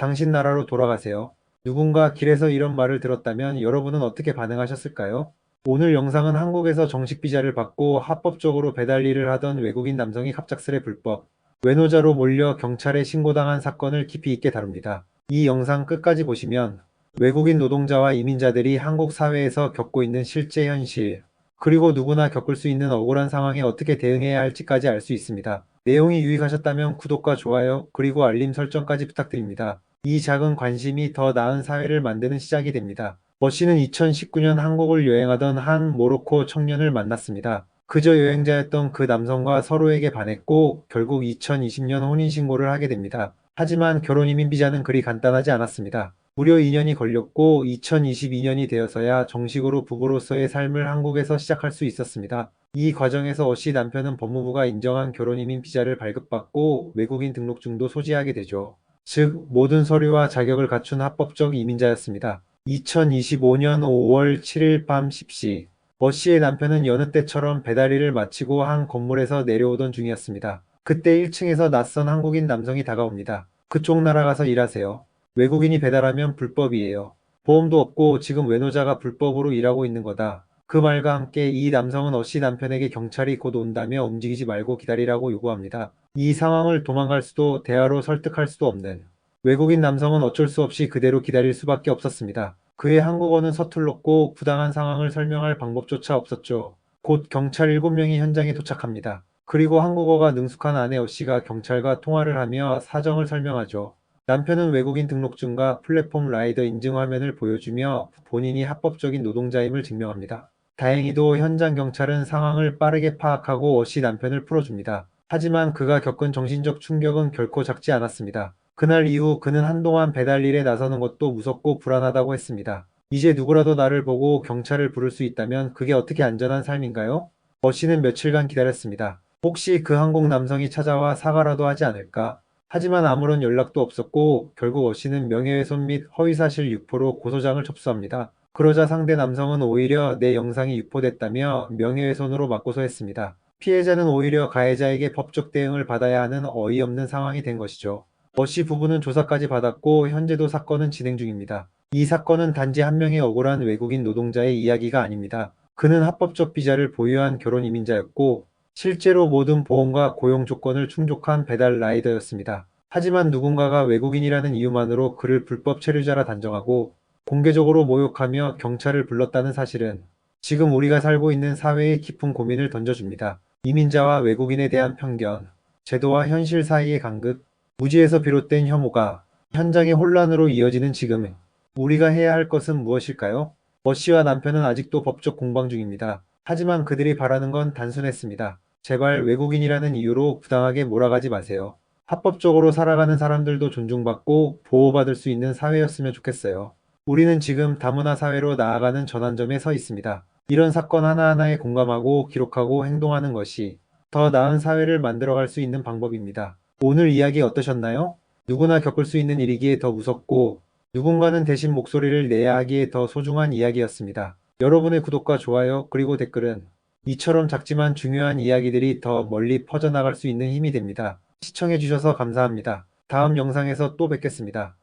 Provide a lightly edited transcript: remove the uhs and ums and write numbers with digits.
당신 나라로 돌아가세요. 누군가 길에서 이런 말을 들었다면 여러분은 어떻게 반응하셨을까요? 오늘 영상은 한국에서 정식 비자를 받고 합법적으로 배달 일을 하던 외국인 남성이 갑작스레 불법 외노자로 몰려 경찰에 신고당한 사건을 깊이 있게 다룹니다. 이 영상 끝까지 보시면 외국인 노동자와 이민자들이 한국 사회에서 겪고 있는 실제 현실, 그리고 누구나 겪을 수 있는 억울한 상황에 어떻게 대응해야 할지까지 알 수 있습니다. 내용이 유익하셨다면 구독과 좋아요, 그리고 알림 설정까지 부탁드립니다. 이 작은 관심이 더 나은 사회를 만드는 시작이 됩니다. 머씨는 2019년 한국을 여행하던 한 모로코 청년을 만났습니다. 그저 여행자였던 그 남성과 서로에게 반했고 결국 2020년 혼인신고를 하게 됩니다. 하지만 결혼 이민 비자는 그리 간단하지 않았습니다. 무려 2년이 걸렸고 2022년이 되어서야 정식으로 부부로서의 삶을 한국에서 시작할 수 있었습니다. 이 과정에서 어씨 남편은 법무부가 인정한 결혼 이민 비자를 발급받고 외국인 등록증도 소지하게 되죠. 즉 모든 서류와 자격을 갖춘 합법적 이민자였습니다. 2025년 5월 7일 밤 10시 머씨의 남편은 여느 때처럼 배달 일을 마치고 한 건물에서 내려오던 중이었습니다. 그때 1층에서 낯선 한국인 남성이 다가옵니다. 그쪽 나라 가서 일하세요. 외국인이 배달하면 불법이에요. 보험도 없고 지금 외노자가 불법으로 일하고 있는 거다. 그 말과 함께 이 남성은 어씨 남편에게 경찰이 곧 온다며 움직이지 말고 기다리라고 요구합니다. 이 상황을 도망갈 수도 대화로 설득할 수도 없는 외국인 남성은 어쩔 수 없이 그대로 기다릴 수밖에 없었습니다. 그의 한국어는 서툴렀고 부당한 상황을 설명할 방법조차 없었죠. 곧 경찰 7명이 현장에 도착합니다. 그리고 한국어가 능숙한 아내 어씨가 경찰과 통화를 하며 사정을 설명하죠. 남편은 외국인 등록증과 플랫폼 라이더 인증 화면을 보여주며 본인이 합법적인 노동자임을 증명합니다. 다행히도 현장 경찰은 상황을 빠르게 파악하고 어씨 남편을 풀어줍니다. 하지만 그가 겪은 정신적 충격은 결코 작지 않았습니다. 그날 이후 그는 한동안 배달 일에 나서는 것도 무섭고 불안하다고 했습니다. 이제 누구라도 나를 보고 경찰을 부를 수 있다면 그게 어떻게 안전한 삶인가요? 어씨는 며칠간 기다렸습니다. 혹시 그 한국 남성이 찾아와 사과라도 하지 않을까? 하지만 아무런 연락도 없었고 결국 어씨는 명예훼손 및 허위사실 유포로 고소장을 접수합니다. 그러자 상대 남성은 오히려 내 영상이 유포됐다며 명예훼손으로 맞고소했습니다. 피해자는 오히려 가해자에게 법적 대응을 받아야 하는 어이없는 상황이 된 것이죠. 어씨 부부는 조사까지 받았고 현재도 사건은 진행 중입니다. 이 사건은 단지 한 명의 억울한 외국인 노동자의 이야기가 아닙니다. 그는 합법적 비자를 보유한 결혼 이민자였고 실제로 모든 보험과 고용 조건을 충족한 배달 라이더였습니다. 하지만 누군가가 외국인이라는 이유만으로 그를 불법 체류자라 단정하고 공개적으로 모욕하며 경찰을 불렀다는 사실은 지금 우리가 살고 있는 사회의 깊은 고민을 던져줍니다. 이민자와 외국인에 대한 편견, 제도와 현실 사이의 간극, 무지에서 비롯된 혐오가 현장의 혼란으로 이어지는 지금 우리가 해야 할 것은 무엇일까요? 머씨와 남편은 아직도 법적 공방 중입니다. 하지만 그들이 바라는 건 단순했습니다. 제발 외국인이라는 이유로 부당하게 몰아가지 마세요. 합법적으로 살아가는 사람들도 존중받고 보호받을 수 있는 사회였으면 좋겠어요. 우리는 지금 다문화 사회로 나아가는 전환점에 서 있습니다. 이런 사건 하나하나에 공감하고 기록하고 행동하는 것이 더 나은 사회를 만들어갈 수 있는 방법입니다. 오늘 이야기 어떠셨나요? 누구나 겪을 수 있는 일이기에 더 무섭고 누군가는 대신 목소리를 내야 하기에 더 소중한 이야기였습니다. 여러분의 구독과 좋아요 그리고 댓글은 이처럼 작지만 중요한 이야기들이 더 멀리 퍼져나갈 수 있는 힘이 됩니다. 시청해주셔서 감사합니다. 다음 영상에서 또 뵙겠습니다.